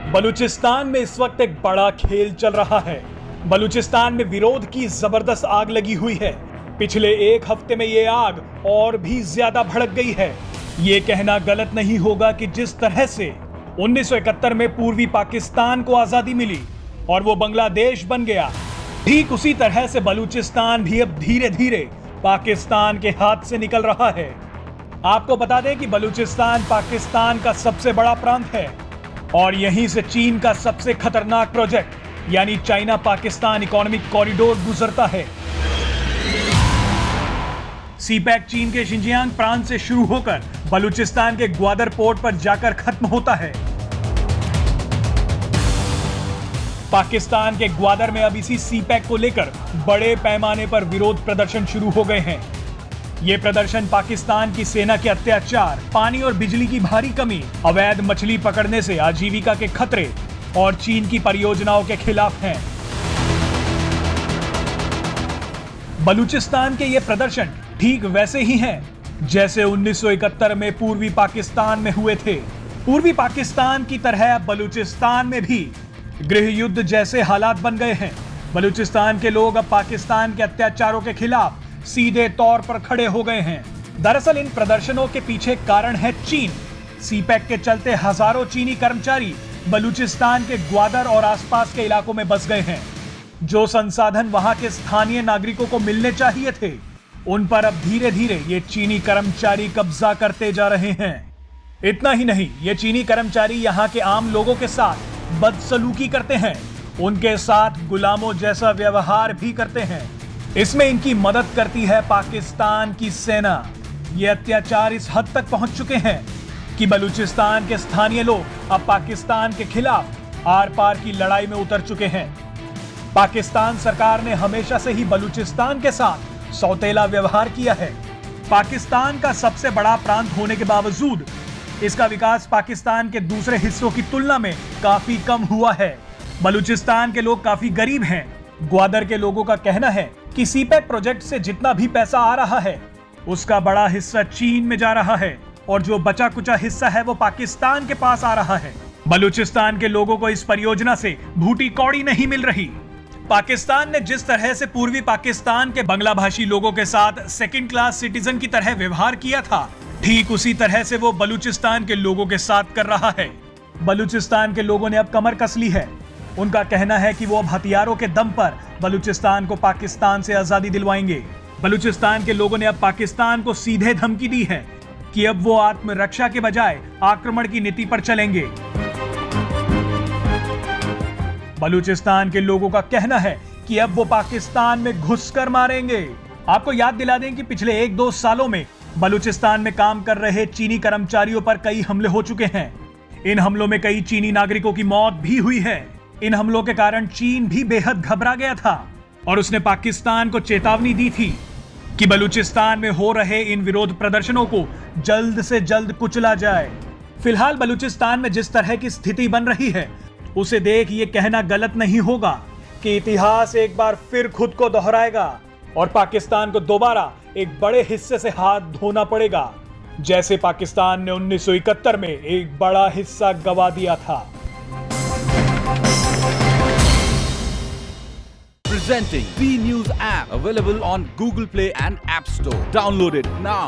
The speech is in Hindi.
बलूचिस्तान में इस वक्त एक बड़ा खेल चल रहा है। बलूचिस्तान में विरोध की जबरदस्त आग लगी हुई है। पिछले एक हफ्ते में ये आग और भी ज्यादा भड़क गई है। ये कहना गलत नहीं होगा कि जिस तरह से 1971 में पूर्वी पाकिस्तान को आजादी मिली और वो बांग्लादेश बन गया, ठीक उसी तरह से बलूचिस्तान भी अब धीरे धीरे पाकिस्तान के हाथ से निकल रहा है। आपको बता दें कि बलूचिस्तान पाकिस्तान का सबसे बड़ा प्रांत है और यहीं से चीन का सबसे खतरनाक प्रोजेक्ट यानी चाइना पाकिस्तान इकोनॉमिक कॉरिडोर गुजरता है। सीपैक चीन के शिंजियांग प्रांत से शुरू होकर बलूचिस्तान के ग्वादर पोर्ट पर जाकर खत्म होता है। पाकिस्तान के ग्वादर में अब इसी सीपैक को लेकर बड़े पैमाने पर विरोध प्रदर्शन शुरू हो गए हैं। ये प्रदर्शन पाकिस्तान की सेना के अत्याचार, पानी और बिजली की भारी कमी, अवैध मछली पकड़ने से आजीविका के खतरे और चीन की परियोजनाओं के खिलाफ हैं। बलूचिस्तान के ये प्रदर्शन ठीक वैसे ही हैं जैसे 1971 में पूर्वी पाकिस्तान में हुए थे। पूर्वी पाकिस्तान की तरह बलूचिस्तान में भी गृह युद्ध जैसे हालात बन गए हैं। बलूचिस्तान के लोग अब पाकिस्तान के अत्याचारों के खिलाफ सीधे तौर पर खड़े हो गए हैं। दरअसल इन प्रदर्शनों के पीछे कारण है चीन। सीपैक के चलते हजारों चीनी कर्मचारी बलूचिस्तान के ग्वादर और आसपास के इलाकों में बस गए हैं। जो संसाधन वहां के स्थानीय नागरिकों को मिलने चाहिए थे, उन पर अब धीरे धीरे ये चीनी कर्मचारी कब्जा करते जा रहे हैं। इतना ही नहीं, ये चीनी कर्मचारी यहाँ के आम लोगों के साथ बदसलूकी करते हैं, उनके साथ गुलामों जैसा व्यवहार भी करते हैं। इसमें इनकी मदद करती है पाकिस्तान की सेना। ये अत्याचार इस हद तक पहुंच चुके हैं कि बलूचिस्तान के स्थानीय लोग अब पाकिस्तान के खिलाफ आर पार की लड़ाई में उतर चुके हैं। पाकिस्तान सरकार ने हमेशा से ही बलूचिस्तान के साथ सौतेला व्यवहार किया है। पाकिस्तान का सबसे बड़ा प्रांत होने के बावजूद इसका विकास पाकिस्तान के दूसरे हिस्सों की तुलना में काफी कम हुआ है। बलूचिस्तान के लोग काफी गरीब हैं। ग्वादर के लोगों का कहना है कि सीपैक प्रोजेक्ट से जितना भी पैसा आ रहा है, उसका बड़ा हिस्सा चीन में जा रहा है और जो बचा कुचा हिस्सा है वो पाकिस्तान के पास आ रहा है। बलूचिस्तान के लोगों को इस परियोजना से भूटी कौड़ी नहीं मिल रही। पाकिस्तान ने जिस तरह से पूर्वी पाकिस्तान के बांग्ला भाषी लोगों के साथ सेकंड क्लास सिटीजन की तरह व्यवहार किया था, ठीक उसी तरह से वो बलूचिस्तान के लोगों के साथ कर रहा है। बलूचिस्तान के लोगों ने अब कमर कस ली है। उनका कहना है कि वो अब हथियारों के दम पर बलूचिस्तान को पाकिस्तान से आजादी दिलवाएंगे। बलूचिस्तान के लोगों ने अब पाकिस्तान को सीधे धमकी दी है कि अब वो आत्मरक्षा के बजाय आक्रमण की नीति पर चलेंगे। बलूचिस्तान के लोगों का कहना है कि अब वो पाकिस्तान में घुसकर मारेंगे। आपको याद दिला दें कि पिछले 1-2 सालों में बलूचिस्तान में काम कर रहे चीनी कर्मचारियों पर कई हमले हो चुके हैं। इन हमलों में कई चीनी नागरिकों की मौत भी हुई है। इन हमलों के कारण चीन भी बेहद घबरा गया था और उसने पाकिस्तान को चेतावनी दी थी कि बलूचिस्तान में हो रहे इन विरोध प्रदर्शनों को जल्द से जल्द कुचला जाए। फिलहाल बलूचिस्तान में जिस तरह की स्थिति बन रही है, उसे देख ये कहना गलत नहीं होगा कि इतिहास एक बार फिर खुद को दोहराएगा और पाकिस्तान को दोबारा एक बड़े हिस्से से हाथ धोना पड़ेगा, जैसे पाकिस्तान ने 1971 में एक बड़ा हिस्सा गंवा दिया था। Presenting B News app, available on Google Play and App Store. Download it now.